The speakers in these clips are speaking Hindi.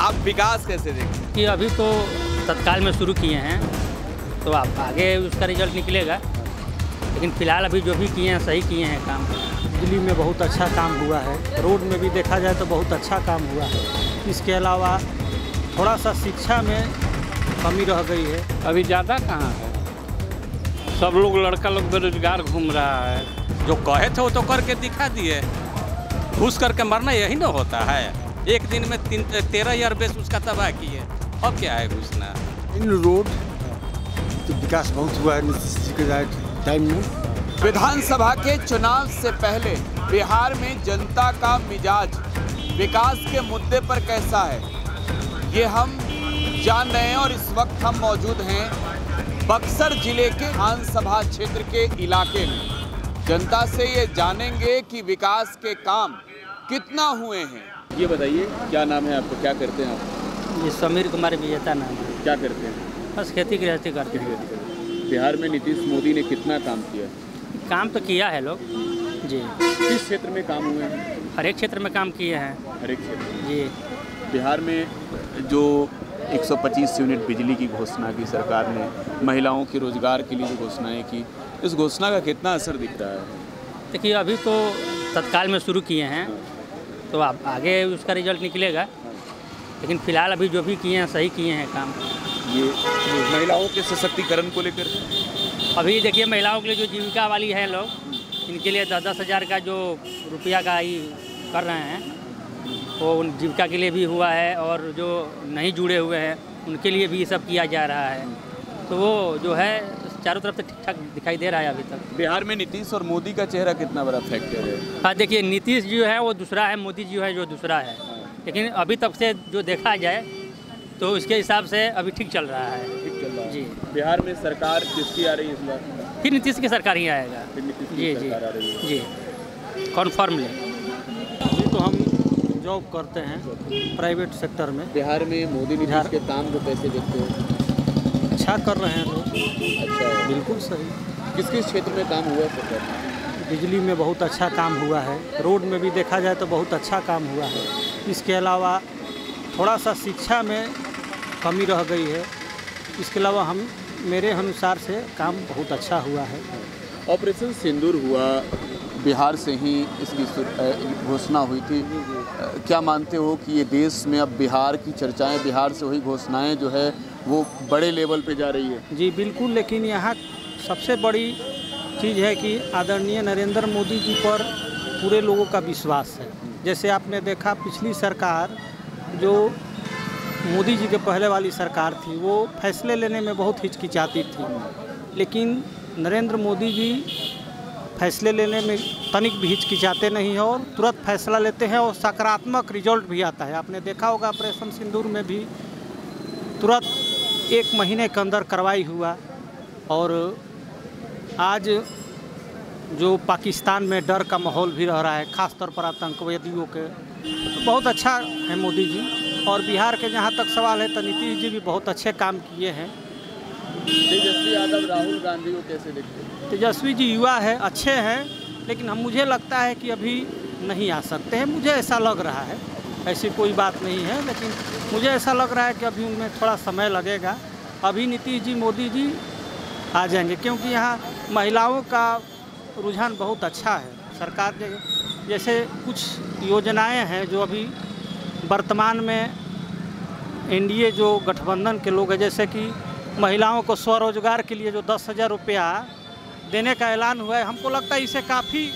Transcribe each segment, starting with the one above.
आप विकास कैसे देखते हैं? कि अभी तो तत्काल में शुरू किए हैं तो आप आगे उसका रिजल्ट निकलेगा, लेकिन फ़िलहाल अभी जो भी किए हैं सही किए हैं काम। बिजली में बहुत अच्छा काम हुआ है, रोड में भी देखा जाए तो बहुत अच्छा काम हुआ है। इसके अलावा थोड़ा सा शिक्षा में कमी रह गई है। अभी ज़्यादा कहाँ है, सब लोग लड़का लोग बेरोजगार घूम रहा है। जो कहे थे वो तो करके दिखा दिए। घूस करके मरना यही ना होता है। एक दिन में 13 एयरबेस उसका तबाह किए, अब क्या है घुसना। इन रोड तो विकास बहुत हुआ है नीतीश जी के टाइम में। विधानसभा के चुनाव से पहले बिहार में जनता का मिजाज विकास के मुद्दे पर कैसा है, ये हम जान रहे हैं। और इस वक्त हम मौजूद हैं बक्सर जिले के विधानसभा क्षेत्र के इलाके में। जनता से ये जानेंगे कि विकास के काम कितना हुए हैं। ये बताइए, क्या नाम है आपको, क्या करते हैं आप? ये समीर कुमार विजेता नाम है। क्या करते हैं? बस खेती गृहस्थी करते हैं। बिहार में नीतीश मोदी ने कितना काम किया? काम तो किया है लोग जी। किस क्षेत्र में काम हुए हैं? हर एक क्षेत्र में काम किए हैं। हर एक क्षेत्र जी। बिहार में जो 125 यूनिट बिजली की घोषणा की सरकार ने, महिलाओं के रोजगार के लिए जो घोषणाएं की, इस घोषणा का कितना असर दिख रहा है? देखिए अभी तो तत्काल में शुरू किए हैं तो आप आगे उसका रिजल्ट निकलेगा, लेकिन फ़िलहाल अभी जो भी किए हैं सही किए हैं काम। ये महिलाओं के सशक्तिकरण को लेकर अभी देखिए महिलाओं के लिए जो जीविका वाली है लोग, इनके लिए 10-10 हज़ार का जो रुपया का ही कर रहे हैं, वो उन जीविका के लिए भी हुआ है, और जो नहीं जुड़े हुए हैं उनके लिए भी ये सब किया जा रहा है। तो वो जो है चारों तरफ से ठीक ठाक दिखाई दे रहा है अभी तक। बिहार में नीतीश और मोदी का चेहरा कितना बड़ा फैक्टर है? हाँ देखिए, नीतीश जो है वो दूसरा है, मोदी जी है जो दूसरा है, लेकिन अभी तक से जो देखा जाए तो उसके हिसाब से अभी ठीक चल रहा है। ठीक चल रहा है जी। बिहार में सरकार किसकी आ रही है इस बार? फिर नीतीश की सरकार ही आएगा। फिर नीतीश की जी जी सरकार आ रही है। जी, कन्फर्मली। अभी तो हम जॉब करते हैं प्राइवेट सेक्टर में। बिहार में मोदी नीतीश के काम को कैसे देखते हो? अच्छा कर रहे हैं लोग। अच्छा है। बिल्कुल सही। किस किस क्षेत्र में काम हुआ है सरकार? बिजली में बहुत अच्छा काम हुआ है, रोड में भी देखा जाए तो बहुत अच्छा काम हुआ है। इसके अलावा थोड़ा सा शिक्षा में कमी रह गई है। इसके अलावा मेरे अनुसार से काम बहुत अच्छा हुआ है। ऑपरेशन सिंदूर हुआ, बिहार से ही इसकी घोषणा हुई थी। क्या मानते हो कि ये देश में अब बिहार की चर्चाएं, बिहार से हुई घोषणाएं जो है वो बड़े लेवल पे जा रही है? जी बिल्कुल, लेकिन यहाँ सबसे बड़ी चीज़ है कि आदरणीय नरेंद्र मोदी जी पर पूरे लोगों का विश्वास है। जैसे आपने देखा पिछली सरकार जो मोदी जी के पहले वाली सरकार थी, वो फैसले लेने में बहुत हिचकिचाती थी, लेकिन नरेंद्र मोदी जी फैसले लेने में तनिक भी हिचकिचाते नहीं हैं और तुरंत फैसला लेते हैं और सकारात्मक रिजल्ट भी आता है। आपने देखा होगा ऑपरेशन सिंदूर में भी तुरंत 1 महीने के अंदर कार्रवाई हुआ, और आज जो पाकिस्तान में डर का माहौल भी रह रहा है, ख़ासतौर पर आतंकवादियों के, तो बहुत अच्छा है मोदी जी। और बिहार के जहाँ तक सवाल है तो नीतीश जी भी बहुत अच्छे काम किए हैं। तेजस्वी यादव, राहुल गांधी को कैसे देखते हैं? तेजस्वी जी युवा है, अच्छे हैं, लेकिन मुझे लगता है कि अभी नहीं आ सकते हैं। मुझे ऐसा लग रहा है, ऐसी कोई बात नहीं है, लेकिन मुझे ऐसा लग रहा है कि अभी उनमें थोड़ा समय लगेगा। अभी नीतीश जी, मोदी जी आ जाएंगे, क्योंकि यहाँ महिलाओं का रुझान बहुत अच्छा है। सरकार के जैसे कुछ योजनाएं हैं जो अभी वर्तमान में एनडीए जो गठबंधन के लोग हैं, जैसे कि महिलाओं को स्वरोजगार के लिए जो 10,000 रुपया देने का ऐलान हुआ है, हमको लगता है इससे काफ़ी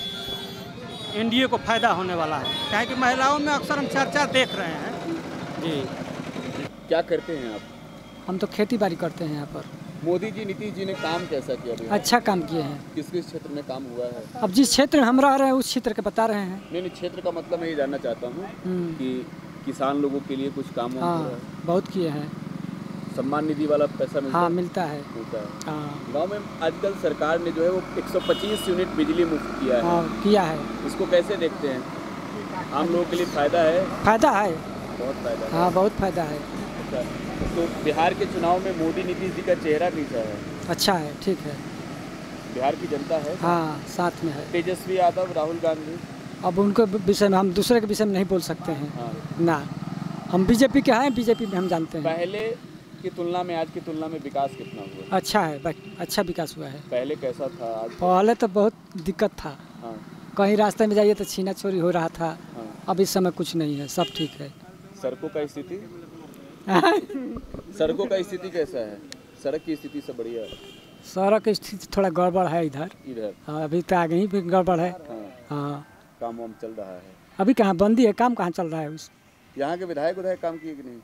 एनडीए को फ़ायदा होने वाला है, क्या है कि महिलाओं में अक्सर हम चर्चा देख रहे हैं। जी। क्या करते हैं आप? हम तो खेती बाड़ी करते हैं यहाँ पर। मोदी जी, नीतीश जी ने काम कैसा किया बिहार? अच्छा काम किए हैं। किस किस क्षेत्र में काम हुआ है? अब जिस क्षेत्र में हम रह रहे हैं उस क्षेत्र के बता रहे हैं। नहीं, क्षेत्र का मतलब मैं ये जानना चाहता हूँ कि किसान लोगों के लिए कुछ काम हुआ है? बहुत किए हैं। सम्मान निधि वाला पैसा मिलता है? हाँ, मिलता है। हाँ। गाँव में आजकल सरकार ने जो है वो 125 यूनिट बिजली मुफ्त किया है। हाँ, किया है। इसको कैसे देखते हैं? आम लोगों के लिए फ़ायदा है? फ़ायदा है, बहुत फ़ायदा है। हाँ बहुत फ़ायदा है। अच्छा, तो बिहार के चुनाव में मोदी नीतीश जी का चेहरा कैसा है? अच्छा है, ठीक है। बिहार की जनता है? हाँ, साथ में है। तेजस्वी यादव, राहुल गांधी? अब उनके विषय में हम दूसरे के विषय में नहीं बोल सकते हैं। हाँ। ना। हम बीजेपी के हैं, बीजेपी में हम जानते हैं। पहले की तुलना में, आज की तुलना में विकास कितना हुआ? अच्छा है, अच्छा विकास हुआ है। पहले कैसा था? आज पहले तो बहुत दिक्कत था। हाँ, कहीं रास्ते में जाइए तो छीना छोरी हो रहा था। हाँ। अब इस समय कुछ नहीं है, सब ठीक है। सड़कों का स्थिति सड़कों का स्थिति कैसा है? सड़क की स्थिति सब बढ़िया है? सड़क की स्थिति थोड़ा गड़बड़ है इधर। हाँ, अभी तो आगे ही भी गड़बड़ है। हाँ, काम वाम चल रहा है? अभी कहाँ बंदी है, काम कहाँ चल रहा है? उस यहाँ के विधायक काम किए कि नहीं?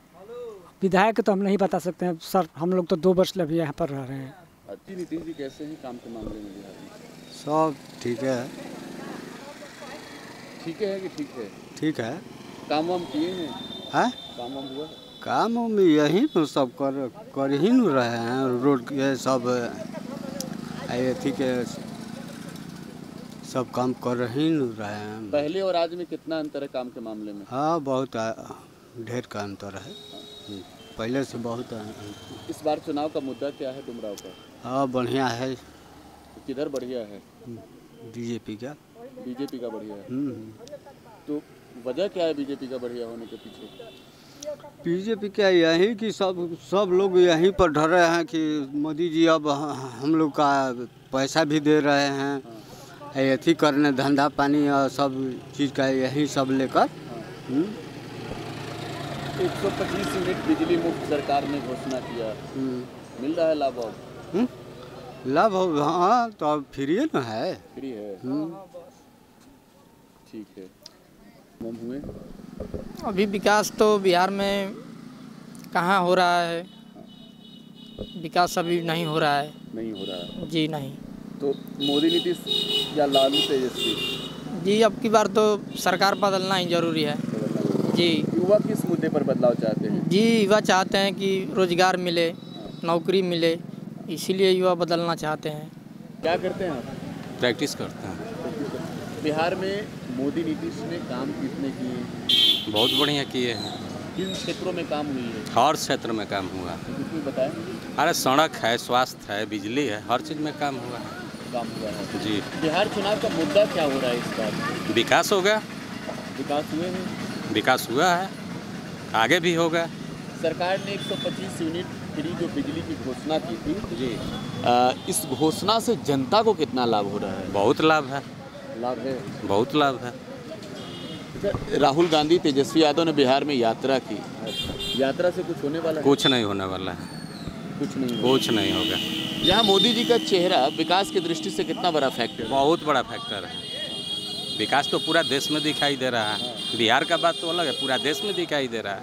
विधायक तो हम नहीं बता सकते हैं सर, हम लोग तो 2 वर्ष अभी यहाँ पर रह रहे हैं। अच्छी नीतीश जी कैसे हैं काम के मामले में बिहार में? सब ठीक है। ठीक है कि ठीक है? ठीक है। काम वाम किए हैं? है काम वाम हुआ? काम में यही तो सब कर ही न रहे हैं। रोड के सब ठीक है, सब काम कर ही न रहे हैं। पहले और आज में कितना अंतर है काम के मामले में? हाँ, बहुत ढेर का अंतर है, पहले से बहुत। इस बार चुनाव का मुद्दा क्या है डुमराव का? हाँ, बढ़िया है। किधर बढ़िया है? बीजेपी का। बीजेपी का बढ़िया है। तो वजह क्या है बीजेपी का बढ़िया होने के पीछे? बीजेपी क्या यही कि सब लोग यहीं पर डरे हैं कि मोदी जी अब हम लोग का पैसा भी दे रहे हैं, अथी करने धंधा पानी और सब चीज़ का यही सब लेकर। 125 यूनिट बिजली मुफ्त सरकार ने घोषणा किया, मिल रहा है लाभ? अब लाभ? हाँ, तो अब फ्री ना है। फ्री है, ठीक है। हुए अभी विकास तो बिहार में कहाँ हो रहा है? विकास अभी नहीं हो रहा है। नहीं हो रहा है जी, नहीं। तो मोदी नीतीश या लालू तेजस्वी? जी, अब की बार तो सरकार बदलना ही जरूरी है जी। युवा किस मुद्दे पर बदलाव चाहते हैं? जी, युवा चाहते हैं कि रोजगार मिले, नौकरी मिले, इसीलिए युवा बदलना चाहते हैं। क्या करते हैं आप? प्रैक्टिस करते हैं। बिहार में मोदी नीतीश ने काम कितने किए? बहुत बढ़िया किए हैं। किन क्षेत्रों में काम हुई है? हर क्षेत्र में काम हुआ है। इसमें बताएं। अरे सड़क है, स्वास्थ्य है, बिजली है, हर चीज़ में काम हुआ है। काम हुआ है जी। बिहार चुनाव का मुद्दा क्या हो रहा है इस बार? विकास हो गया। विकास हुए हैं? विकास हुआ है, आगे भी होगा। सरकार ने 125 यूनिट फ्री जो बिजली की घोषणा की थी जी, इस घोषणा से जनता को कितना लाभ हो रहा है? बहुत लाभ है। लाभ है, बहुत लाभ है। राहुल गांधी, तेजस्वी यादव ने बिहार में यात्रा की, यात्रा से कुछ होने वाला है? कुछ नहीं होने वाला है, कुछ नहीं, कुछ नहीं होगा। यहाँ मोदी जी का चेहरा विकास की दृष्टि से कितना बड़ा फैक्टर है? बहुत बड़ा फैक्टर है। विकास तो पूरा देश में दिखाई दे रहा है। बिहार का बात तो अलग है, पूरा देश में दिखाई दे रहा है।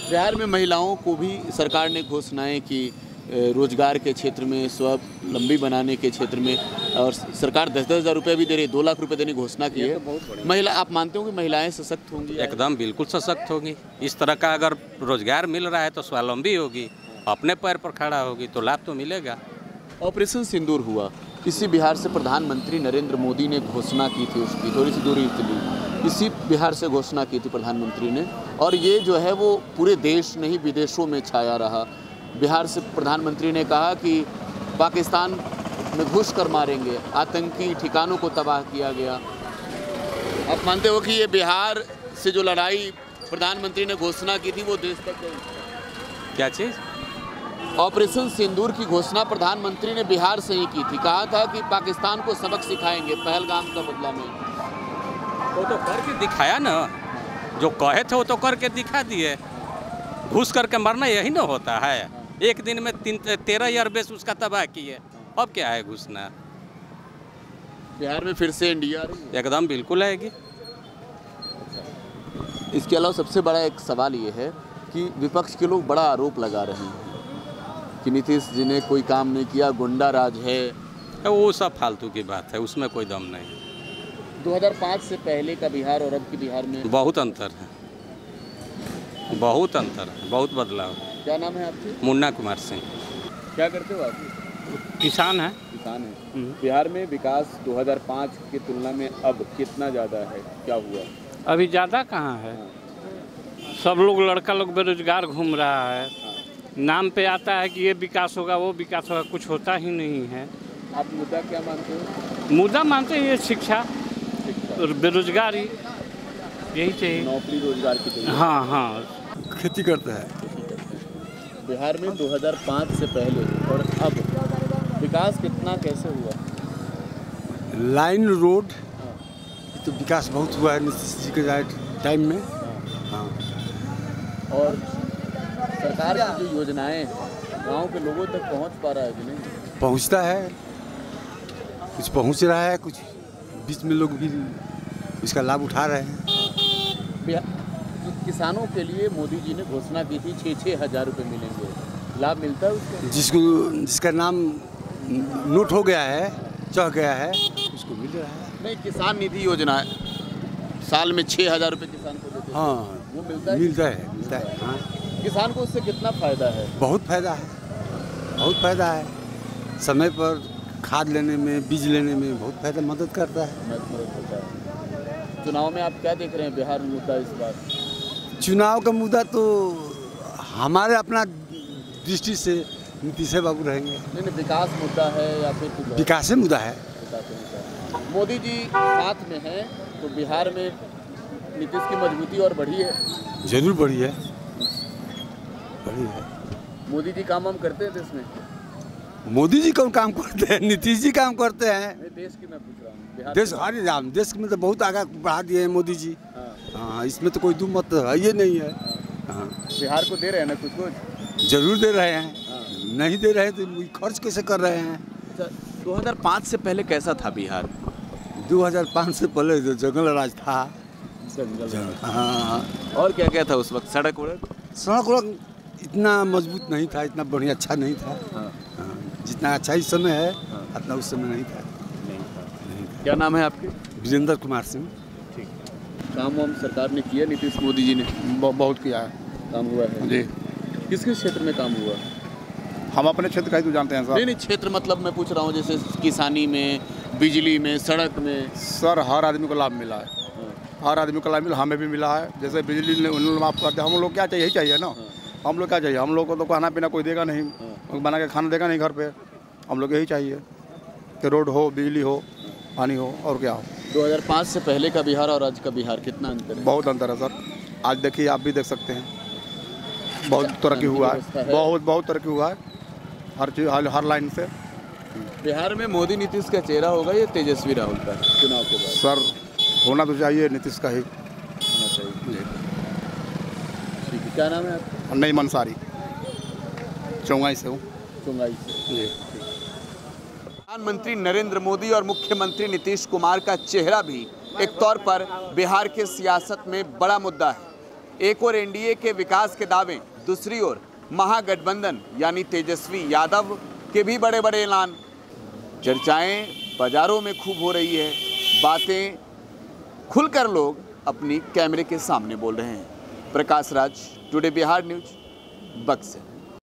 बिहार में महिलाओं को भी सरकार ने घोषणाएं की, रोजगार के क्षेत्र में, स्वावलंबी बनाने के क्षेत्र में, और सरकार 10-10 हज़ार रुपये भी दे रही है, 2 लाख रुपए देने की घोषणा की है। महिला, आप मानते हो कि महिलाएं सशक्त होंगी? एकदम बिल्कुल सशक्त होगी। इस तरह का अगर रोजगार मिल रहा है तो स्वावलंबी होगी, अपने पैर पर खड़ा होगी, तो लाभ तो मिलेगा। ऑपरेशन सिंदूर हुआ, इसी बिहार से प्रधानमंत्री नरेंद्र मोदी ने घोषणा की थी, उसकी थोड़ी सी दूरी चली, इसी बिहार से घोषणा की थी प्रधानमंत्री ने, और ये जो है वो पूरे देश नहीं विदेशों में छाया रहा। बिहार से प्रधानमंत्री ने कहा कि पाकिस्तान में घुस कर मारेंगे, आतंकी ठिकानों को तबाह किया गया। आप मानते हो कि ये बिहार से जो लड़ाई प्रधानमंत्री ने घोषणा की थी वो देश तक गई? क्या चीज़? ऑपरेशन सिंदूर की घोषणा प्रधानमंत्री ने बिहार से ही की थी, कहा था कि पाकिस्तान को सबक सिखाएंगे पहलगाम का बदला में। वो तो करके दिखाया ना, जो कहे थे वो तो करके दिखा दिए। घुस करके मरना यही ना होता है। एक दिन में 13 एयरबेस उसका तबाह किए, अब क्या है घुसना? बिहार में फिर से इंडिया एकदम बिल्कुल आएगी। इसके अलावा सबसे बड़ा एक सवाल ये है कि विपक्ष के लोग बड़ा आरोप लगा रहे हैं कि नीतीश जी ने कोई काम नहीं किया, गुंडा राज है। वो सब फालतू की बात है, उसमें कोई दम नहीं। 2005 से पहले का बिहार और अब की बिहार में बहुत अंतर है, बहुत अंतर है, बहुत बदलाव। क्या नाम है आपके? मुन्ना कुमार सिंह। क्या करते हो आप? किसान है। किसान है। बिहार में विकास 2005 की तुलना में अब कितना ज़्यादा है, क्या हुआ? अभी ज़्यादा कहाँ है, सब लोग लड़का लोग बेरोजगार घूम रहा है। नाम पे आता है कि ये विकास होगा, वो विकास होगा, कुछ होता ही नहीं है। आप मुद्दा क्या मानते हो? मुद्दा मानते हैं ये शिक्षा, बेरोजगारी, यही चाहिए, नौकरी रोजगार की चाहिए। हाँ हाँ। खेती करते हैं। बिहार में 2005 से पहले और अब विकास कितना कैसे हुआ? लाइन रोड तो विकास बहुत हुआ है नीतीश जी के टाइम में। हाँ। और सरकार की जो योजनाएं गांव के लोगों तक पहुंच पा रहा है कि नहीं? पहुंचता है, कुछ पहुंच रहा है, कुछ बीच में लोग भी इसका लाभ उठा रहे हैं। किसानों के लिए मोदी जी ने घोषणा की थी 6-6 हज़ार रुपये मिलेंगे, लाभ मिलता है उसका? जिसका नाम नोट हो गया है, चढ़ गया है, उसको मिल रहा है। नहीं, किसान निधि योजना साल में 6,000 रुपये किसान को देते हैं। हाँ, वो मिलता है? मिलता है। हाँ। किसान को उससे कितना फायदा है? बहुत फायदा है, बहुत फायदा है। समय पर खाद लेने में, बीज लेने में बहुत फायदा मदद करता है। मदद होता है। चुनाव में आप क्या देख रहे हैं बिहार में मुद्दा इस बार? चुनाव का मुद्दा तो हमारे अपना दृष्टि से नीतीश बाबू रहेंगे। नहीं, विकास मुद्दा है या फिर विकास मुद्दा है। मोदी जी साथ में हैं तो बिहार में नीतीश की मजबूती और बढ़ी है? जरूर बढ़ी है, बढ़ी है। मोदी जी काम वाम करते हैं देश में? मोदी जी कौन काम करते हैं, नीतीश जी काम करते हैं। देश की मैं पूछ रहा हूँ। देश हर राम देश में तो बहुत आगे बढ़ा दिए हैं मोदी जी। हाँ, इसमें तो कोई दो मत है, ये नहीं है। हाँ, बिहार को दे रहे हैं ना कुछ? जरूर दे रहे हैं। नहीं दे रहे हैं तो खर्च कैसे कर रहे हैं? 2005 से पहले कैसा था बिहार? 2005 से पहले जो जंगल राज था। हाँ। और क्या क्या था उस वक्त? सड़क वड़क इतना मजबूत नहीं था, इतना बढ़िया अच्छा नहीं था। हाँ। जितना अच्छा इस समय है उतना उस समय नहीं था। क्या नाम है आपके? वीरेंद्र कुमार सिंह। ठीक। काम वाम सरकार ने किया नीतीश मोदी जी ने? बहुत किया है। काम हुआ है जी। किस किस क्षेत्र में काम हुआ? हम अपने क्षेत्र का ही तो जानते हैं सर। नहीं, क्षेत्र मतलब मैं पूछ रहा हूँ जैसे किसानी में, बिजली में, सड़क में। सर हर आदमी को लाभ मिला है। हर आदमी को लाभ मिला, हमें भी मिला है। जैसे बिजली उन माफ करते हैं, हम लोग क्या चाहिए, यही चाहिए ना। हम लोग क्या चाहिए, हम लोग को तो खाना पीना कोई देगा नहीं, बना के खाना देगा नहीं घर पे। हम लोग यही चाहिए कि रोड हो, बिजली हो, पानी हो, और क्या हो। 2005 से पहले का बिहार और आज का बिहार कितना अंतर है? बहुत अंतर है सर। आज देखिए, आप भी देख सकते हैं, बहुत तरक्की हुआ है, बहुत तरक्की हुआ है हर चीज, हर लाइन से। बिहार में मोदी नीतीश का चेहरा होगा या तेजस्वी राहुल का चुनाव के बाद? सर होना तो चाहिए नीतीश का ही होना चाहिए। ठीक है, क्या नाम है आपका? नहीं, मंसारी, चौंगाई से हूँ। चौंगाई से जी। प्रधानमंत्री नरेंद्र मोदी और मुख्यमंत्री नीतीश कुमार का चेहरा भी एक तौर पर बिहार के सियासत में बड़ा मुद्दा है। एक और एनडीए के विकास के दावे, दूसरी ओर महागठबंधन यानी तेजस्वी यादव के भी बड़े बड़े ऐलान। चर्चाएं बाजारों में खूब हो रही है, बातें खुलकर लोग अपनी कैमरे के सामने बोल रहे हैं। Prakash Raj, today Bihar news, Buxar.